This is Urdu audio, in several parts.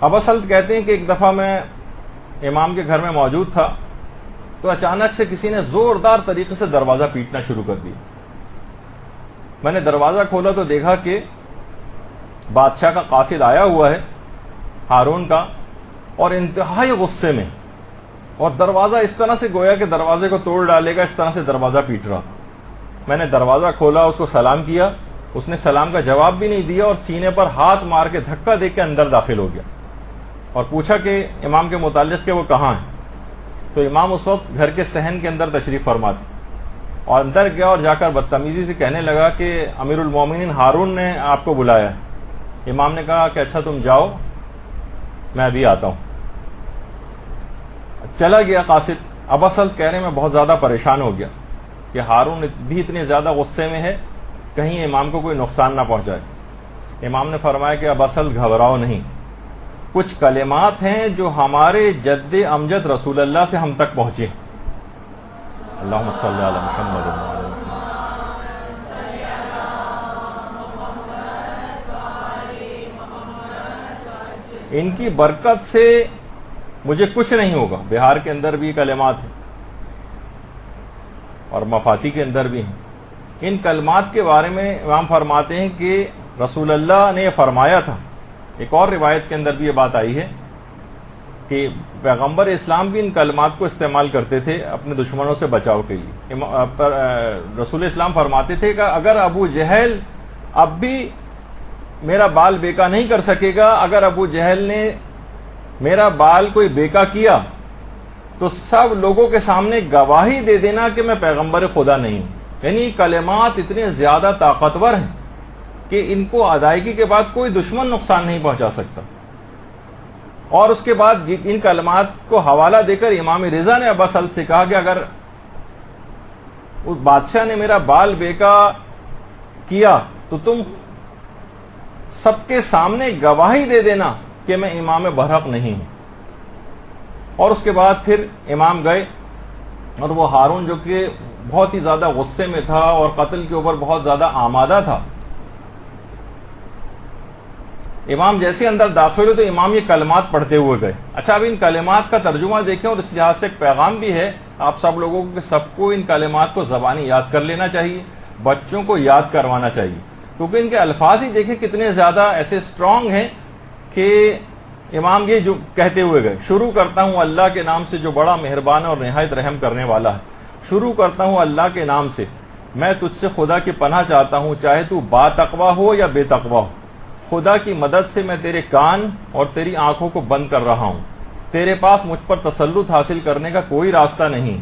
ابا سلط کہتے ہیں کہ ایک دفعہ میں امام کے گھر میں موجود تھا تو اچانک سے کسی نے زوردار طریقے سے دروازہ پیٹنا شروع کر دیا. میں نے دروازہ کھولا تو دیکھا کہ بادشاہ کا قاصد آیا ہوا ہے ہارون کا، اور انتہائی غصے میں، اور دروازہ اس طرح سے گویا کہ دروازے کو توڑ ڈالے گا، اس طرح سے دروازہ پیٹ رہا تھا. میں نے دروازہ کھولا، اس کو سلام کیا، اس نے سلام کا جواب بھی نہیں دیا اور سینے پر ہاتھ مار کے دھکا دے کے اندر داخل ہو گیا اور پوچھا کہ امام کے متعلق کہ وہ کہاں ہیں. تو امام اس وقت گھر کے صحن کے اندر تشریف فرما تھے اور اندر گیا اور جا کر بدتمیزی سے کہنے لگا کہ امیر المومنین ہارون نے آپ کو بلایا ہے. امام نے کہا کہ اچھا تم جاؤ، میں ابھی آتا ہوں. چلا گیا قاصد. ابا سلط کہہ رہے ہیں میں بہت زیادہ پریشان ہو گیا کہ ہارون بھی اتنے زیادہ غصے میں ہے، کہیں امام کو کوئی نقصان نہ پہنچائے. امام نے فرمایا کہ ابا سلط گھبراؤ نہیں، کچھ کلمات ہیں جو ہمارے جد امجد رسول اللہ سے ہم تک پہنچے. اللہم صلی علی محمد وعلی محمد. ان کی برکت سے مجھے کچھ نہیں ہوگا. بہار کے اندر بھی کلمات ہیں اور مفاتی کے اندر بھی ہیں. ان کلمات کے بارے میں امام فرماتے ہیں کہ رسول اللہ نے یہ فرمایا تھا. ایک اور روایت کے اندر بھی یہ بات آئی ہے کہ پیغمبر اسلام بھی ان کلمات کو استعمال کرتے تھے اپنے دشمنوں سے بچاؤ کے لیے. رسول اسلام فرماتے تھے کہ اگر ابو جہل اب بھی میرا بال بیکا نہیں کر سکے گا، اگر ابو جہل نے میرا بال کوئی بیکا کیا تو سب لوگوں کے سامنے گواہی دے دینا کہ میں پیغمبر خدا نہیں ہوں. یعنی کلمات اتنے زیادہ طاقتور ہیں کہ ان کو ادائیگی کے بعد کوئی دشمن نقصان نہیں پہنچا سکتا. اور اس کے بعد ان کلمات کو حوالہ دے کر امام رضا نے ابا سلط سے کہا کہ اگر اس بادشاہ نے میرا بال بیکا کیا تو تم سب کے سامنے گواہی دے دینا کہ میں امام برحق نہیں ہوں. اور اس کے بعد پھر امام گئے اور وہ ہارون جو کہ بہت ہی زیادہ غصے میں تھا اور قتل کے اوپر بہت زیادہ آمادہ تھا، امام جیسے اندر داخل ہوئے تو امام یہ کلمات پڑھتے ہوئے گئے. اچھا اب ان کلمات کا ترجمہ دیکھیں اور اس لحاظ سے ایک پیغام بھی ہے آپ سب لوگوں کو کہ سب کو ان کلمات کو زبانی یاد کر لینا چاہیے، بچوں کو یاد کروانا چاہیے، کیونکہ ان کے الفاظ ہی دیکھیں کتنے زیادہ ایسے سٹرونگ ہیں کہ امام یہ جو کہتے ہوئے گئے، شروع کرتا ہوں اللہ کے نام سے جو بڑا مہربان اور نہایت رحم کرنے والا ہے. شروع کرتا ہوں اللہ کے نام سے، میں تجھ سے خدا کی پناہ چاہتا ہوں، چاہے تو با تقوی ہو یا بے تقوی ہو. خدا کی مدد سے میں تیرے کان اور تیری آنکھوں کو بند کر رہا ہوں. تیرے پاس مجھ پر تسلط حاصل کرنے کا کوئی راستہ نہیں،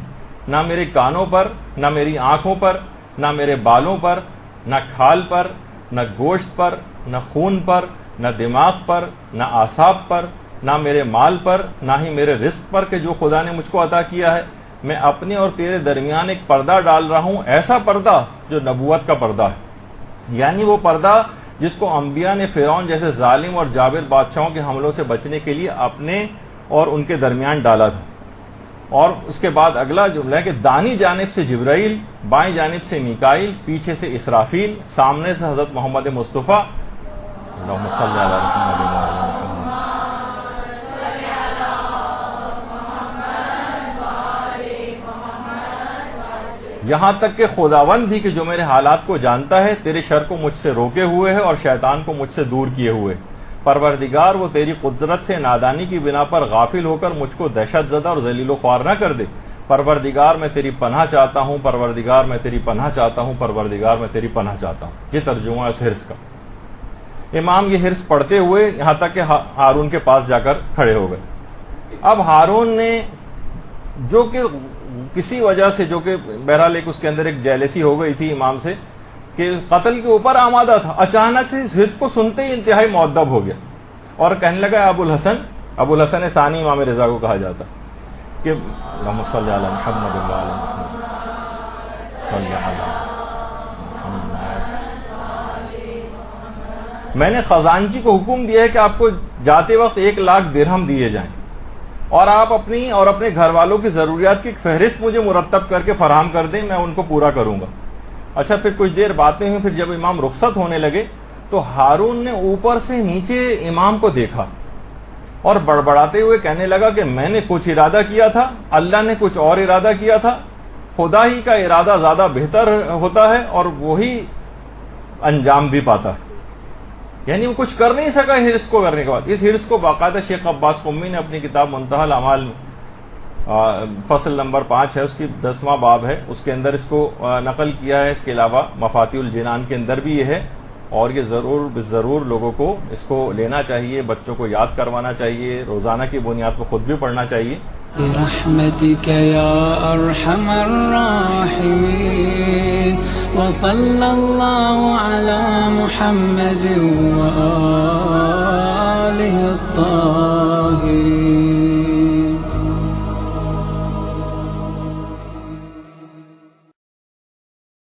نہ میرے کانوں پر، نہ میری آنکھوں پر، نہ میرے بالوں پر، نہ کھال پر، نہ گوشت پر، نہ خون پر، نہ دماغ پر، نہ اعصاب پر، نہ میرے مال پر، نہ ہی میرے رزق پر کہ جو خدا نے مجھ کو عطا کیا ہے. میں اپنے اور تیرے درمیان ایک پردہ ڈال رہا ہوں، ایسا پردہ جو نبوت کا پردہ ہے، یعنی وہ پردہ جس کو انبیاء نے فرعون جیسے ظالم اور جابر بادشاہوں کے حملوں سے بچنے کے لیے اپنے اور ان کے درمیان ڈالا تھا. اور اس کے بعد اگلا جملہ ہے کہ دانی جانب سے جبرائیل، بائیں جانب سے میکائیل، پیچھے سے اسرافیل، سامنے سے حضرت محمد مصطفیٰ. اللہم صلی علی محمد وعلی محمد. یہاں تک کہ خداوند بھی کہ جو میرے حالات کو جانتا ہے، تیرے شر کو مجھ سے روکے ہوئے ہے اور شیطان کو مجھ سے دور کیے ہوئے. پروردگار وہ تیری قدرت سے نادانی کی بنا پر غافل ہو کر مجھ کو دہشت زدہ اور ذلیل و خوار نہ کر دے. پروردگار میں تیری پناہ چاہتا ہوں، پروردگار میں تیری پناہ چاہتا ہوں، پروردگار میں تیری پناہ چاہتا ہوں. یہ ترجمہ ہے اس حرص کا. امام یہ حرص پڑھتے ہوئے یہاں تک کہ ہارون کے پاس جا کر کھڑے ہو گئے. اب ہارون نے جو کہ کسی وجہ سے، جو کہ بہرحال ایک اس کے اندر ایک جیلسی ہو گئی تھی امام سے کہ قتل کے اوپر آمادہ تھا، اچانک سے اس حرص کو سنتے ہی انتہائی مؤدب ہو گیا اور کہنے لگا ابو الحسن ثانی امام رضا کو کہا جاتا کہ اللہم صلی علی محمد وعلی محمد صلی علی محمد. میں نے خزانچی کو حکم دیا ہے کہ آپ کو جاتے وقت 1,00,000 درہم دیے جائیں اور آپ اپنی اور اپنے گھر والوں کی ضروریات کی ایک فہرست مجھے مرتب کر کے فراہم کر دیں، میں ان کو پورا کروں گا. اچھا پھر کچھ دیر باتیں ہوئیں، پھر جب امام رخصت ہونے لگے تو ہارون نے اوپر سے نیچے امام کو دیکھا اور بڑبڑاتے ہوئے کہنے لگا کہ میں نے کچھ ارادہ کیا تھا، اللہ نے کچھ اور ارادہ کیا تھا، خدا ہی کا ارادہ زیادہ بہتر ہوتا ہے اور وہی انجام بھی پاتا ہے. یعنی وہ کچھ کر نہیں سکا حرص کو کرنے کے بعد. اس حرص کو باقاعدہ شیخ عباس قمی نے اپنی کتاب منتہی الاعمال فصل نمبر 5 ہے، اس کی 10واں باب ہے، اس کے اندر اس کو نقل کیا ہے. اس کے علاوہ مفاتیح الجنان کے اندر بھی یہ ہے، اور یہ ضرور لوگوں کو اس کو لینا چاہیے، بچوں کو یاد کروانا چاہیے، روزانہ کی بنیاد پر خود بھی پڑھنا چاہیے. برحمتك يا أرحم الراحمين وصلى الله على محمد وآله